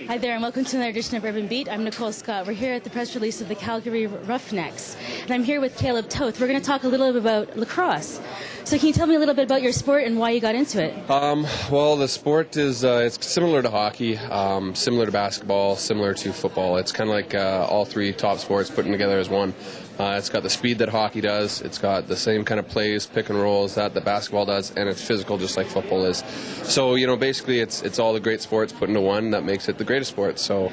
Hi there, and welcome to another edition of Urban Beat. I'm Nicole Scott. We're here at the press release of the Calgary Roughnecks, and I'm here with Kaleb Toth. We're going to talk a little bit about lacrosse. So can you tell me a little bit about your sport and why you got into it? Well, the sport is it's similar to hockey, similar to basketball, similar to football. It's kind of like all three top sports put together as one. It's got the speed that hockey does. It's got the same kind of plays, pick and rolls that basketball does, and it's physical just like football is. So, basically it's all the great sports put into one that makes it the greatest sport. So,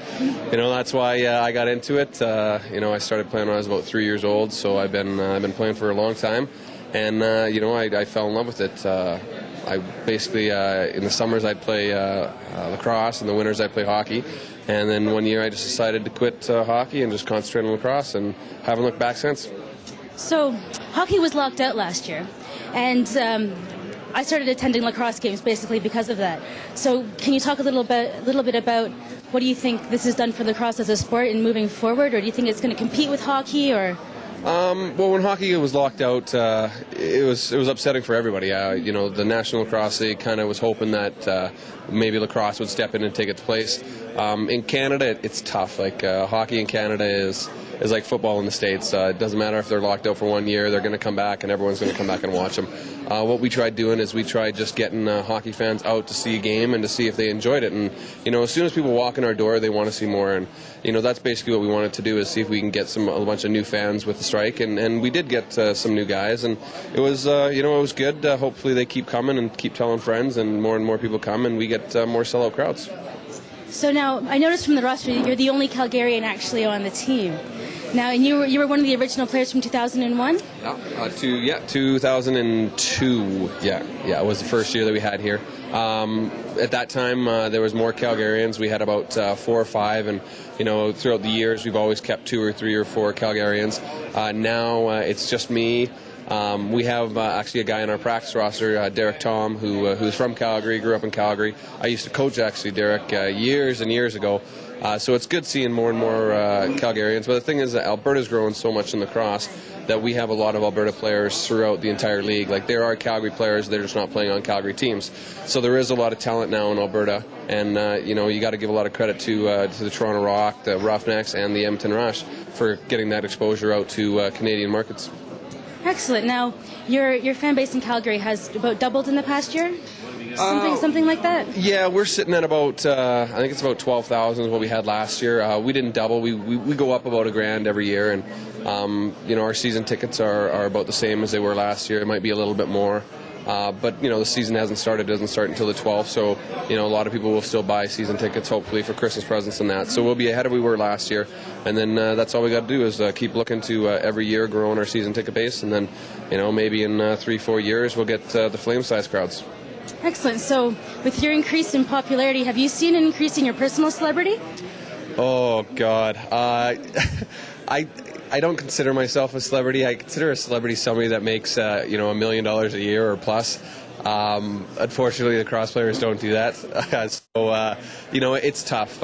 that's why I got into it. I started playing when I was about 3 years old, so I've been playing for a long time. And, I fell in love with it. I basically, in the summers, I'd play lacrosse. In the winters, I'd play hockey. And then one year, I just decided to quit hockey and just concentrate on lacrosse, and haven't looked back since. So, hockey was locked out last year, and I started attending lacrosse games basically because of that. So, can you talk a little bit about what do you think this has done for lacrosse as a sport in moving forward, or do you think it's going to compete with hockey, or? Well, when hockey was locked out, it was upsetting for everybody. The National Lacrosse League kind of was hoping that maybe lacrosse would step in and take its place. In Canada, it's tough. Like hockey in Canada is like football in the States. It doesn't matter if they're locked out for 1 year; they're going to come back, and everyone's going to come back and watch them. What we tried doing is we tried just getting hockey fans out to see a game and to see if they enjoyed it. And as soon as people walk in our door, they want to see more. And that's basically what we wanted to do, is see if we can get a bunch of new fans with the strike. And we did get some new guys, and it was it was good. Hopefully they keep coming and keep telling friends, and more people come, and we get more sellout crowds. So now, I noticed from the roster you're the only Calgarian actually on the team. Now, and you were one of the original players from 2001? Yeah, 2002. Yeah, it was the first year that we had here. At that time, there was more Calgarians. We had about 4 or 5, and throughout the years, we've always kept 2 or 3 or 4 Calgarians. Now it's just me. We have actually a guy in our practice roster, Derek Tom, who's from Calgary, grew up in Calgary. I used to coach actually Derek years and years ago. So it's good seeing more and more Calgarians. But the thing is that Alberta's growing so much in lacrosse that we have a lot of Alberta players throughout the entire league. Like, there are Calgary players, they're just not playing on Calgary teams. So there is a lot of talent now in Alberta. And, you got to give a lot of credit to the Toronto Rock, the Roughnecks, and the Edmonton Rush for getting that exposure out to Canadian markets. Excellent. Now, your fan base in Calgary has about doubled in the past year? Something like that? Yeah, we're sitting at about, I think it's about 12,000 is what we had last year. We didn't double. We go up about $1,000 every year, and, our season tickets are about the same as they were last year. It might be a little bit more. But, the season hasn't started. It doesn't start until the 12th, so, a lot of people will still buy season tickets, hopefully, for Christmas presents and that. So we'll be ahead of we were last year, and then that's all we got to do is keep looking to every year growing our season ticket base, and then, maybe in 3-4 years we'll get the flame-size crowds. Excellent. So with your increase in popularity, have you seen an increase in your personal celebrity? Oh, God. I don't consider myself a celebrity. I consider a celebrity somebody that makes, $1 million a year or plus. Unfortunately, the cross players don't do that. So, it's tough.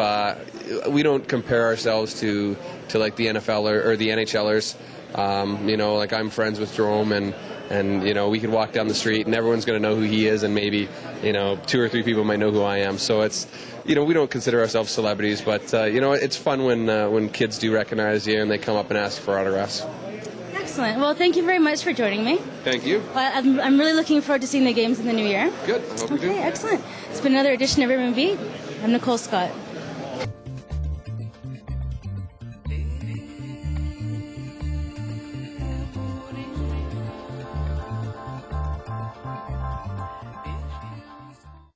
We don't compare ourselves to like the NFL or the NHLers. Like, I'm friends with Jerome, and we could walk down the street and everyone's going to know who he is, and maybe 2 or 3 people might know who I am. So it's we don't consider ourselves celebrities, but it's fun when kids do recognize you and they come up and ask for autographs. Excellent. Well, thank you very much for joining me. Thank you. I'm really looking forward to seeing the games in the new year. Good. I hope you do. Okay, excellent. It's been another edition of Urban Beat. I'm Nicole Scott.